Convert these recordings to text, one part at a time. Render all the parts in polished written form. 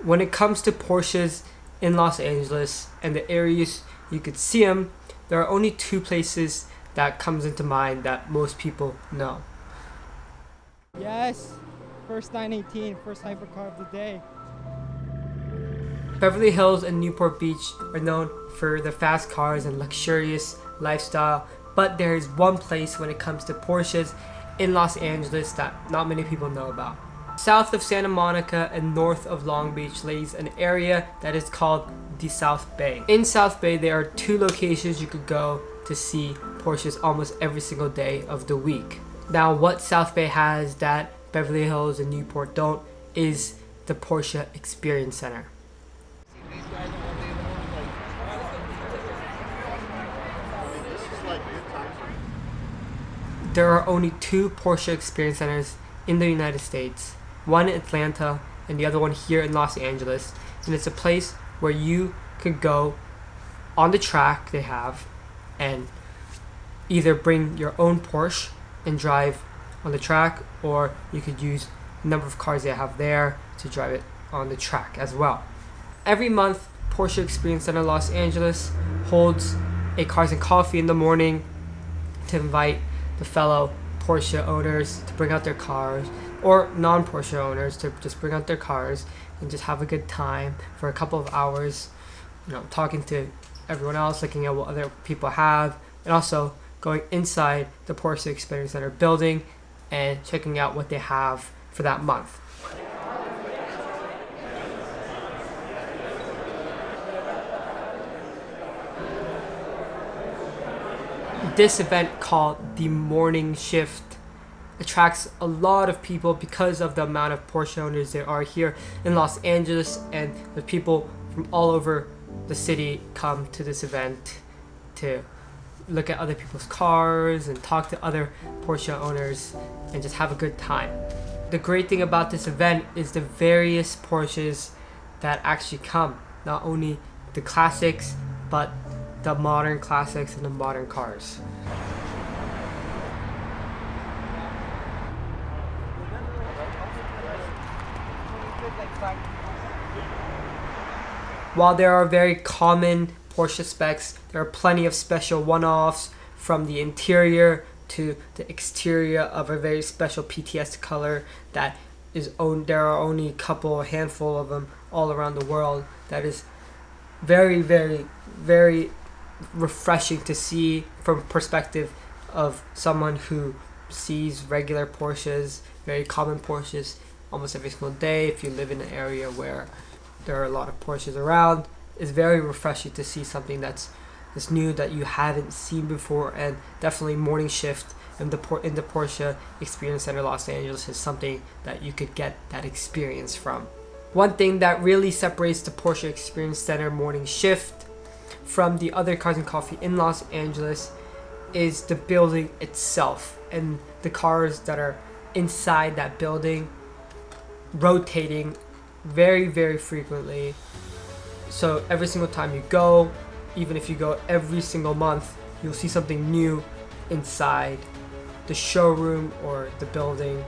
When it comes to Porsches in Los Angeles and the areas you could see them, there are only two places that comes into mind that most people know. Yes, first 918, first hypercar of the day. Beverly Hills and Newport Beach are known for their fast cars and luxurious lifestyle, but there is one place when it comes to Porsches in Los Angeles that not many people know about. South of Santa Monica and north of Long Beach lays an area that is called the South Bay. In South Bay, there are two locations you could go to see Porsches almost every single day of the week. Now, what South Bay has that Beverly Hills and Newport don't is the Porsche Experience Center. There are only two Porsche Experience Centers in the United States, one in Atlanta and the other one here in Los Angeles, and it's a place where you could go on the track they have and either bring your own Porsche and drive on the track, or you could use a number of cars they have there to drive it on the track as well. Every month, Porsche Experience Center Los Angeles holds a Cars and Coffee in the morning to invite the fellow Porsche owners to bring out their cars, or non-Porsche owners to just bring out their cars and just have a good time for a couple of hours, talking to everyone else, looking at what other people have, and also going inside the Porsche Experience Center building and checking out what they have for that month. This event, called the Morning Shift, attracts a lot of people because of the amount of Porsche owners there are here in Los Angeles, and the people from all over the city come to this event to look at other people's cars and talk to other Porsche owners and just have a good time. The great thing about this event is the various Porsches that actually come, not only the classics, but the modern classics and the modern cars. While there are very common Porsche specs, there are plenty of special one-offs, from the interior to the exterior of a very special PTS color that is owned. There are only a handful of them all around the world. That is very, very, very refreshing to see from perspective of someone who sees regular Porsches, very common Porsches, almost every single day. If you live in an area where there are a lot of Porsches around, it's very refreshing to see something that's new that you haven't seen before. And definitely Morning Shift in the Porsche Experience Center Los Angeles is something that you could get that experience from. One thing that really separates the Porsche Experience Center Morning Shift from the other Cars and Coffee in Los Angeles is the building itself and the cars that are inside that building rotating very, very frequently. So every single time you go, even if you go every single month, you'll see something new inside the showroom or the building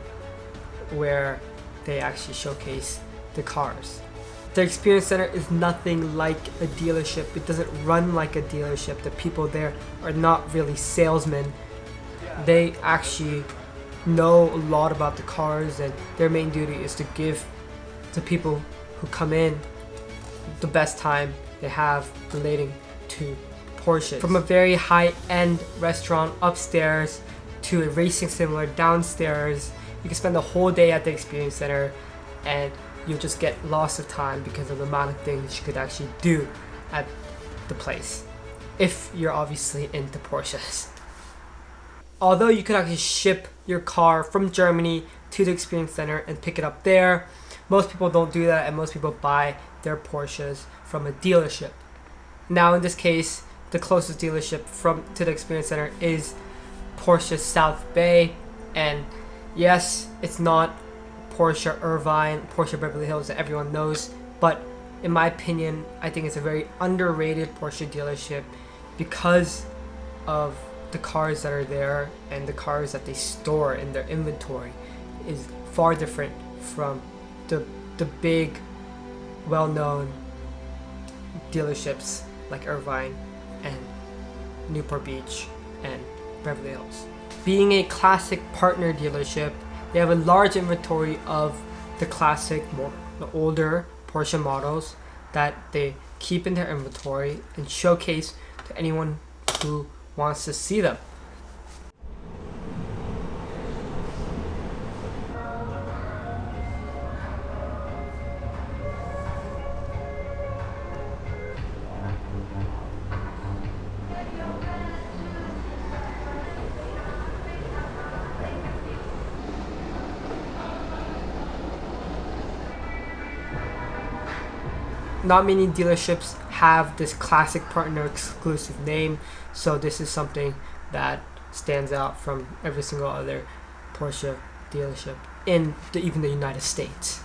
where they actually showcase the cars. The Experience Center is nothing like a dealership. It doesn't run like a dealership. The people there are not really salesmen. They actually know a lot about the cars, and their main duty is to give the people who come in the best time they have relating to Porsche. From a very high-end restaurant upstairs to a racing simulator downstairs, you can spend the whole day at the Experience Center and you'll just get lost of time because of the amount of things you could actually do at the place, if you're obviously into Porsches. Although you could actually ship your car from Germany to the Experience Center and pick it up there, most people don't do that, and most people buy their Porsches from a dealership. Now in this case, the closest dealership to the Experience Center is Porsche South Bay, and yes, it's not Porsche Irvine, Porsche Beverly Hills that everyone knows, but in my opinion, I think it's a very underrated Porsche dealership because of the cars that are there, and the cars that they store in their inventory is far different from the big well-known dealerships like Irvine and Newport Beach and Beverly Hills. Being a classic partner dealership, they have a large inventory of the classic, the older Porsche models that they keep in their inventory and showcase to anyone who wants to see them. Not many dealerships have this classic partner exclusive name, so this is something that stands out from every single other Porsche dealership in even the United States.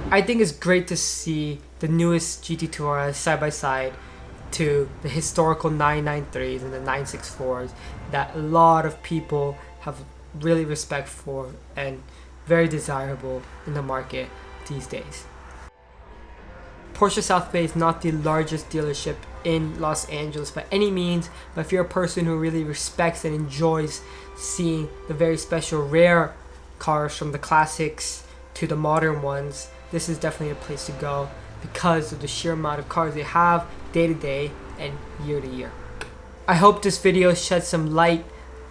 I think it's great to see the newest GT2 RS side by side to the historical 993s and the 964s that a lot of people have really respect for and very desirable in the market these days. Porsche South Bay is not the largest dealership in Los Angeles by any means, but if you're a person who really respects and enjoys seeing the very special rare cars from the classics to the modern ones, this is definitely a place to go because of the sheer amount of cars they have day to day and year to year. I hope this video sheds some light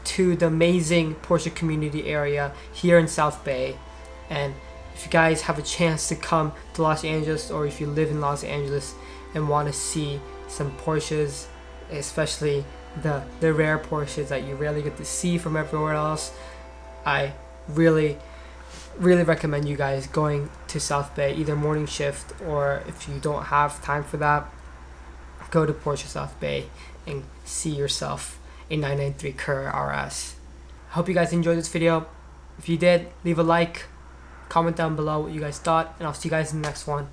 to the amazing Porsche community area here in South Bay, and if you guys have a chance to come to Los Angeles, or if you live in Los Angeles and want to see some Porsches, especially the rare Porsches that you rarely get to see from everywhere else, I really recommend you guys going to South Bay, either morning shift, or if you don't have time for that, go to Porsche South Bay and see yourself a 993 Carrera RS. I hope you guys enjoyed this video. If you did, leave a like, comment down below what you guys thought, and I'll see you guys in the next one.